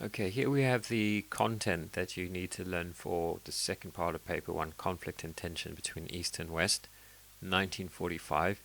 Okay, here we have the content that you need to learn for the second part of paper 1, conflict and tension between East and West, 1945,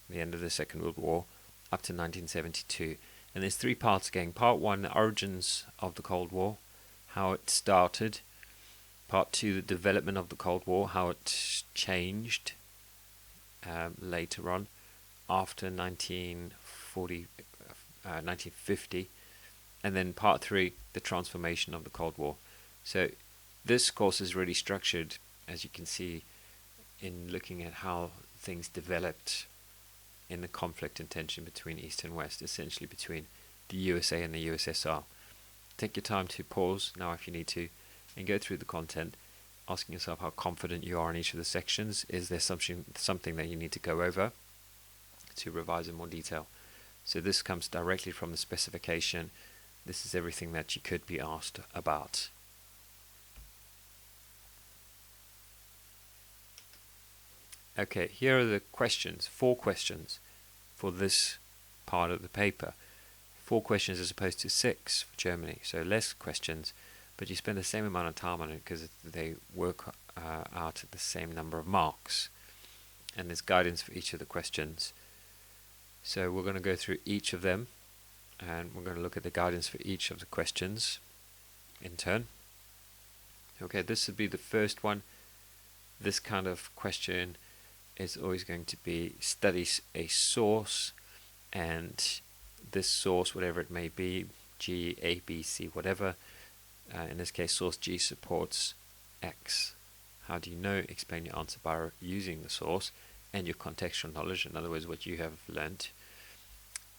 the end of the Second World War, up to 1972. And there's 3 parts again. Part 1, the origins of the Cold War, how it started. Part 2, the development of the Cold War, how it changed later on, after 1950. And then part 3, the transformation of the Cold War. So this course is really structured, as you can see, in looking at how things developed in the conflict and tension between East and West, essentially between the USA and the USSR. Take your time to pause now if you need to, and go through the content, asking yourself how confident you are in each of the sections. Is there something that you need to go over to revise in more detail? So this comes directly from the specification. This is everything that you could be asked about. Okay, here are the questions, 4 questions for this part of the paper. 4 questions as opposed to 6 for Germany, so less questions, but you spend the same amount of time on it because they work out at the same number of marks. And there's guidance for each of the questions. So we're going to go through each of them, and we're going to look at the guidance for each of the questions in turn. Okay, this would be the first one. This kind of question is always going to be study a source, and this source, whatever it may be, G, A, B, C, whatever, in this case source G supports X. How do you know? Explain your answer by using the source and your contextual knowledge, in other words what you have learnt,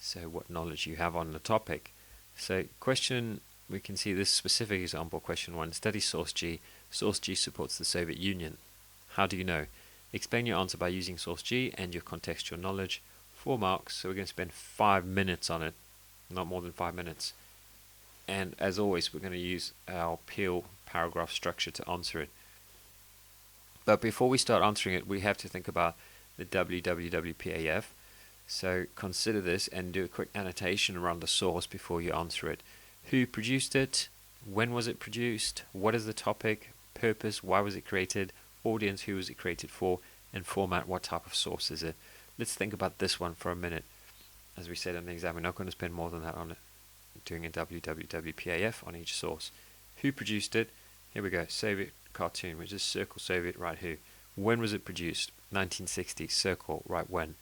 so what knowledge you have on the topic. So question, we can see this specific example, question 1, study source G. Source G supports the Soviet Union. How do you know? Explain your answer by using source G and your contextual knowledge. 4 marks, so we're going to spend 5 minutes on it, not more than 5 minutes. And as always, we're going to use our Peel paragraph structure to answer it. But before we start answering it, we have to think about the WWWPAF. So consider this and do a quick annotation around the source before you answer it. Who produced it? When was it produced? What is the topic? Purpose? Why was it created? Audience? Who was it created for? And format? What type of source is it? Let's think about this one for a minute. As we said in the exam, we're not going to spend more than that on it, doing a WWWPAF on each source. Who produced it? Here we go. Soviet cartoon, which is circle Soviet, right who. When was it produced? 1960, circle, right when.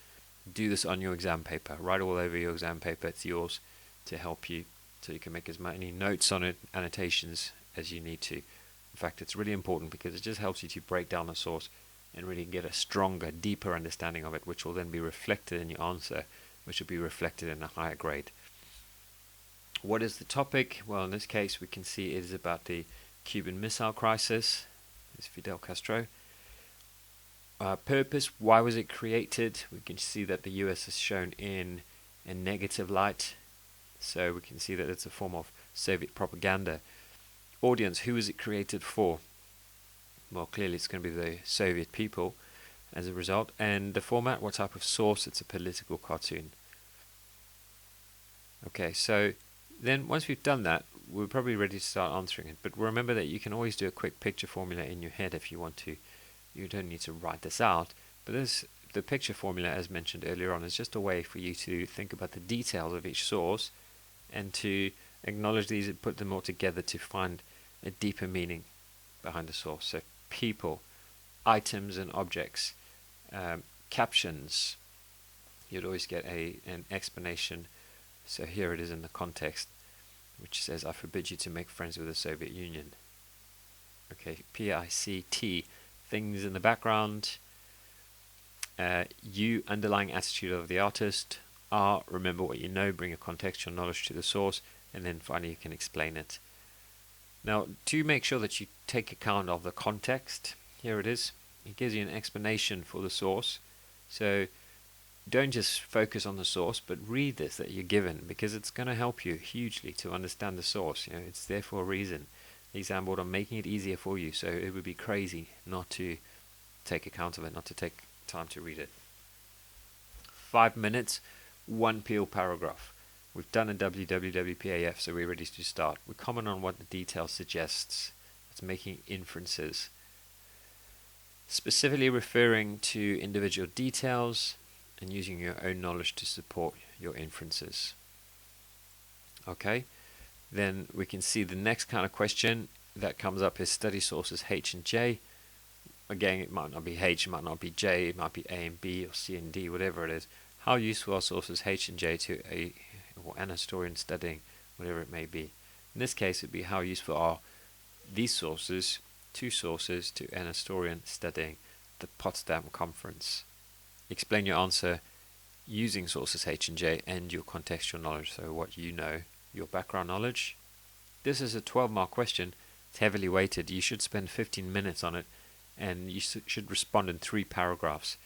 Do this on your exam paper. Write all over your exam paper. It's yours to help you, so you can make as many notes on it, annotations, as you need to. In fact, it's really important because it just helps you to break down the source and really get a stronger, deeper understanding of it, which will then be reflected in your answer, which will be reflected in a higher grade. What is the topic? Well, in this case, we can see it is about the Cuban Missile Crisis. It's Fidel Castro. Purpose, why was it created? We can see that the US is shown in a negative light, so we can see that it's a form of Soviet propaganda. Audience, who is it created for? Well, clearly it's going to be the Soviet people as a result. And the format, what type of source? It's a political cartoon. Okay, so then once we've done that, we're probably ready to start answering it. But remember that you can always do a quick picture formula in your head if you want to. You don't need to write this out, but the picture formula, as mentioned earlier on, is just a way for you to think about the details of each source and to acknowledge these and put them all together to find a deeper meaning behind the source. So people, items and objects, captions, you'd always get an explanation. So here it is in the context, which says, I forbid you to make friends with the Soviet Union. Okay, PICT, things in the background. U, underlying attitude of the artist. R, remember what you know, bring a contextual knowledge to the source, and then finally you can explain it. Now, to make sure that you take account of the context, here it is. It gives you an explanation for the source. So don't just focus on the source, but read this that you're given, because it's going to help you hugely to understand the source. You know, it's there for a reason. The exam board are making it easier for you, so it would be crazy not to take account of it, not to take time to read it. 5 minutes, 1 Peel paragraph. We've done a www.paf, so we're ready to start. We comment on what the detail suggests. It's making inferences, specifically referring to individual details and using your own knowledge to support your inferences. Okay, then we can see the next kind of question that comes up is study sources H and J. Again, it might not be H, it might not be J, it might be A and B or C and D, whatever it is. How useful are sources H and J to an historian studying, whatever it may be? In this case, it would be how useful are these sources, two sources, to an historian studying the Potsdam Conference. Explain your answer using sources H and J and your contextual knowledge, so what you know, your background knowledge. This is a 12-mark question. It's heavily weighted. You should spend 15 minutes on it, and you should respond in 3 paragraphs.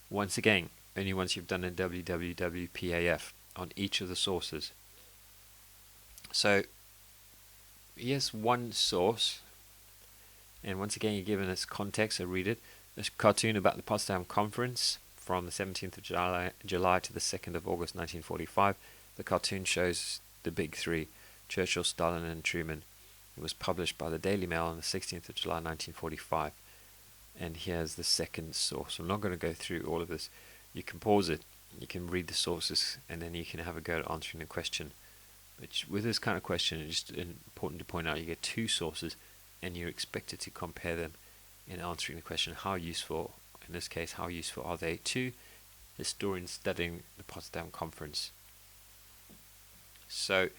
Once again, only once you've done a www.paf on each of the sources. So here's one source, and once again you're given its context, so read it. This cartoon about the Potsdam Conference from the 17th of July to the 2nd of August 1945. The cartoon shows the big three, Churchill, Stalin and Truman. It was published by the Daily Mail on the 16th of July 1945. And here's the second source. I'm not going to go through all of this. You can pause it, you can read the sources, and then you can have a go at answering the question. But with this kind of question, it's just important to point out you get 2 sources, and you're expected to compare them in answering the question. How useful, in this case, how useful are they to historians studying the Potsdam Conference? So,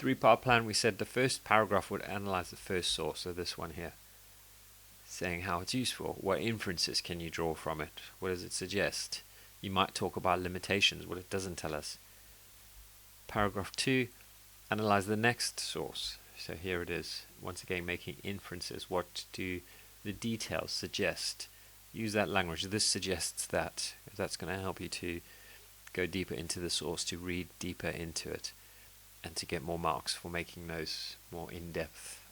3-part plan. We said the first paragraph would analyze the first source, so this one here, saying how it's useful. What inferences can you draw from it? What does it suggest? You might talk about limitations, what it doesn't tell us. Paragraph 2, analyze the next source. So here it is, once again making inferences. What do the details suggest? Use that language. This suggests that. That's going to help you to go deeper into the source, to read deeper into it, and to get more marks for making those more in-depth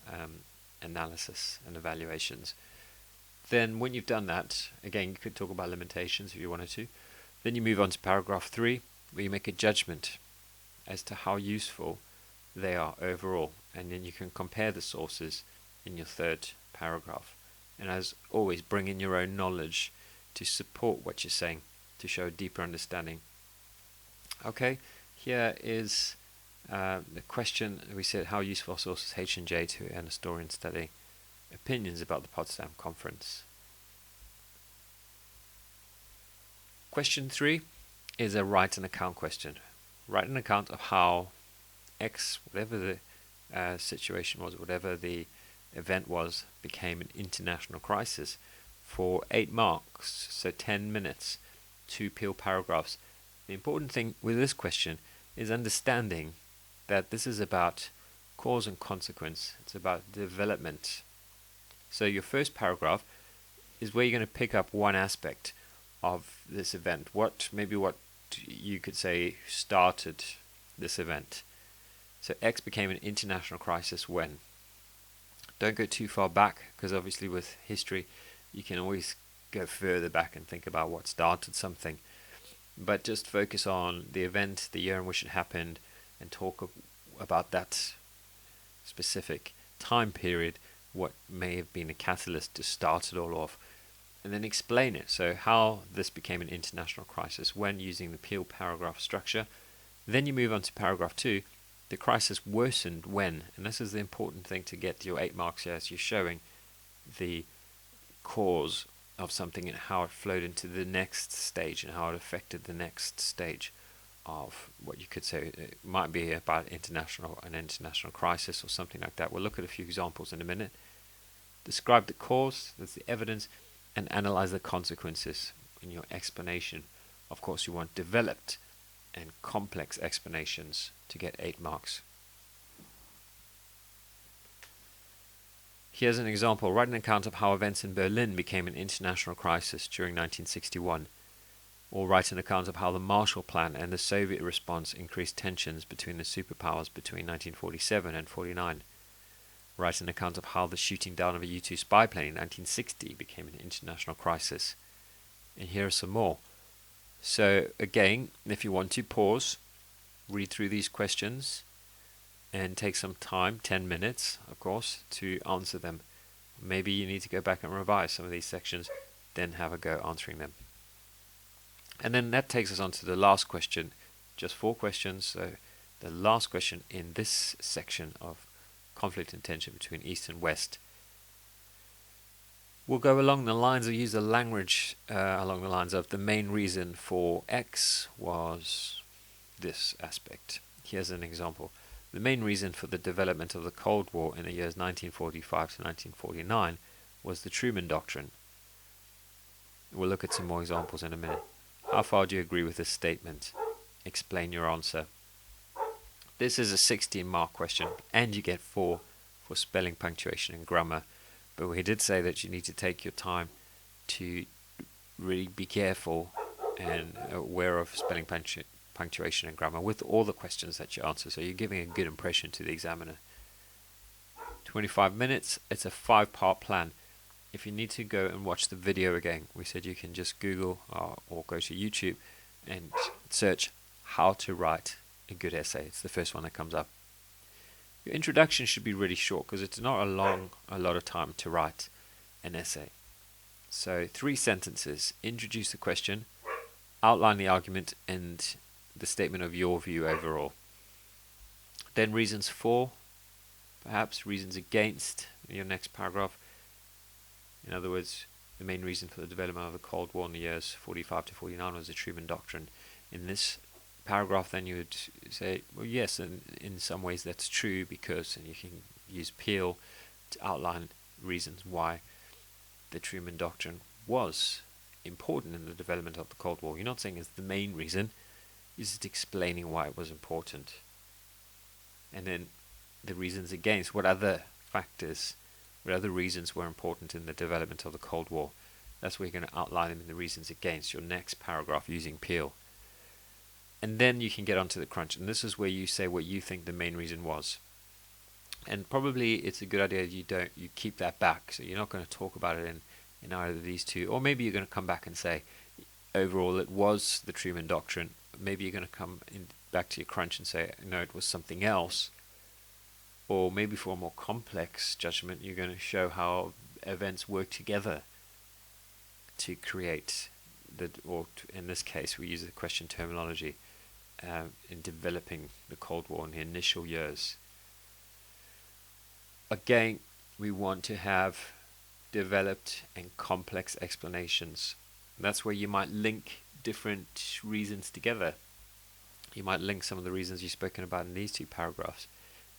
analysis and evaluations. Then when you've done that, again, you could talk about limitations if you wanted to. Then you move on to paragraph 3, where you make a judgment as to how useful they are overall, and then you can compare the sources in your 3rd paragraph. And as always, bring in your own knowledge to support what you're saying, to show a deeper understanding. Okay, here is the question. We said how useful are sources H and J to an historian studying opinions about the Potsdam Conference. Question 3 is a write an account question. Write an account of how X, whatever the situation was, whatever the event was, became an international crisis for 8 marks, so 10 minutes, 2 peel paragraphs. The important thing with this question is understanding that this is about cause and consequence. It's about development. So your first paragraph is where you're going to pick up one aspect of this event. What you could say started this event. So X became an international crisis when? Don't go too far back, because obviously with history you can always go further back and think about what started something. But just focus on the event, the year in which it happened, and talk about that specific time period, what may have been a catalyst to start it all off, and then explain it. So how this became an international crisis when, using the peel paragraph structure. Then you move on to paragraph 2. The crisis worsened when, and this is the important thing to get your 8 marks here, as you're showing the cause of something and how it flowed into the next stage and how it affected the next stage of what you could say it might be about an international crisis or something like that. We'll look at a few examples in a minute. Describe the cause, that's the evidence, and analyze the consequences in your explanation. Of course, you want developed and complex explanations to get 8 marks. Here's an example. Write an account of how events in Berlin became an international crisis during 1961. Or write an account of how the Marshall Plan and the Soviet response increased tensions between the superpowers between 1947 and 49. Write an account of how the shooting down of a U-2 spy plane in 1960 became an international crisis. And here are some more. So again, if you want to pause read through these questions and take some time, 10 minutes of course, to answer them. Maybe you need to go back and revise some of these sections, then have a go answering them. And then that takes us on to the last question. Just 4 questions, so the last question in this section of conflict and tension between East and West. We'll go along the lines of, use the language along the lines of, the main reason for X was this aspect. Here's an example. The main reason for the development of the Cold War in the years 1945 to 1949 was the Truman Doctrine. We'll look at some more examples in a minute. How far do you agree with this statement? Explain your answer. This is a 16-mark question, and you get 4 for spelling, punctuation, and grammar. But we did say that you need to take your time to really be careful and aware of spelling, punctuation, and grammar with all the questions that you answer, so you're giving a good impression to the examiner. 25 minutes, it's a 5-part plan. If you need to go and watch the video again, we said you can just Google or go to YouTube and search how to write a good essay. It's the first one that comes up. Your introduction should be really short because it's not a lot of time to write an essay. So 3 sentences: introduce the question, outline the argument, and the statement of your view overall. Then reasons for, perhaps reasons against, your next paragraph. In other words, the main reason for the development of the Cold War in the years 45 to 49 was the Truman Doctrine. In this paragraph, then you would say, well, yes, and in some ways that's true because, and you can use Peel to outline reasons why the Truman Doctrine was important in the development of the Cold War. You're not saying it's the main reason, you're just explaining why it was important. And then the reasons against, what other factors, what other reasons were important in the development of the Cold War. That's where you're going to outline them in the reasons against, your next paragraph using Peel. And then you can get onto the crunch, and this is where you say what you think the main reason was. And probably it's a good idea you keep that back, so you're not going to talk about it in either of these two. Or maybe you're going to come back and say, overall it was the Truman Doctrine. Maybe you're going to come back to your crunch and say, no, it was something else. Or maybe for a more complex judgment, you're going to show how events work together to create in this case we use the question terminology, in developing the Cold War in the initial years. Again, we want to have developed and complex explanations. That's where you might link different reasons together. You might link some of the reasons you've spoken about in these 2 paragraphs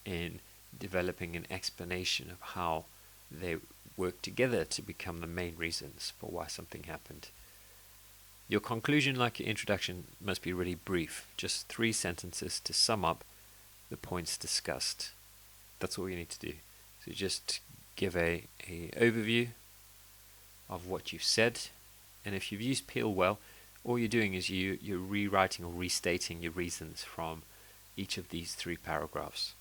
in developing an explanation of how they work together to become the main reasons for why something happened. Your conclusion, like your introduction, must be really brief, just 3 sentences to sum up the points discussed. That's all you need to do. So just give a overview of what you've said, and if you've used Peel well, all you're doing is you're rewriting or restating your reasons from each of these 3 paragraphs.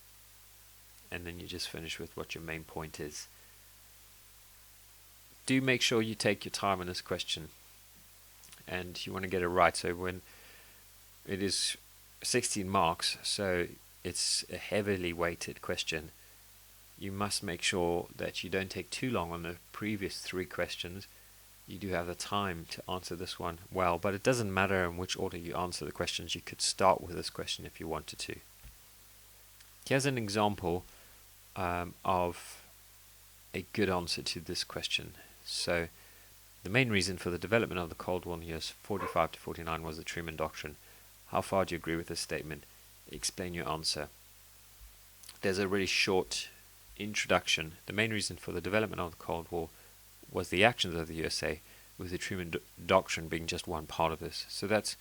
And then you just finish with what your main point is. Do make sure you take your time on this question, and you want to get it right. So when it is 16 marks, so it's a heavily weighted question, you must make sure that you don't take too long on the previous 3 questions. You do have the time to answer this one well, but it doesn't matter in which order you answer the questions. You could start with this question if you wanted to. Here's an example of a good answer to this question. So, the main reason for the development of the Cold War in the years 45 to 49 was the Truman Doctrine. How far do you agree with this statement? Explain your answer. There's a really short introduction. The main reason for the development of the Cold War was the actions of the USA, with the Truman Doctrine being just one part of this. So that's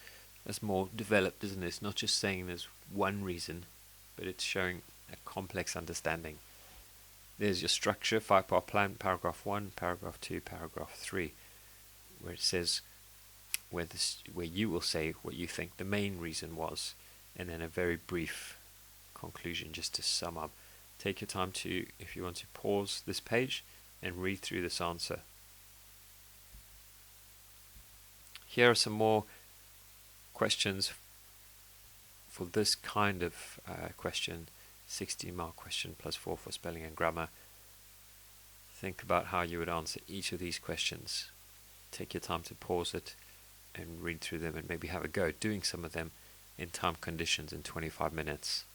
more developed, isn't it? It's not just saying there's one reason, but it's showing a complex understanding. There's your structure, 5-part plan, paragraph 1, paragraph 2, paragraph 3, where it says where you will say what you think the main reason was, and then a very brief conclusion just to sum up. Take your time to, if you want to, pause this page and read through this answer. Here are some more questions for this kind of question, 60-mark question plus 4 for spelling and grammar, think about how you would answer each of these questions. Take your time to pause it and read through them and maybe have a go at doing some of them in time conditions in 25 minutes.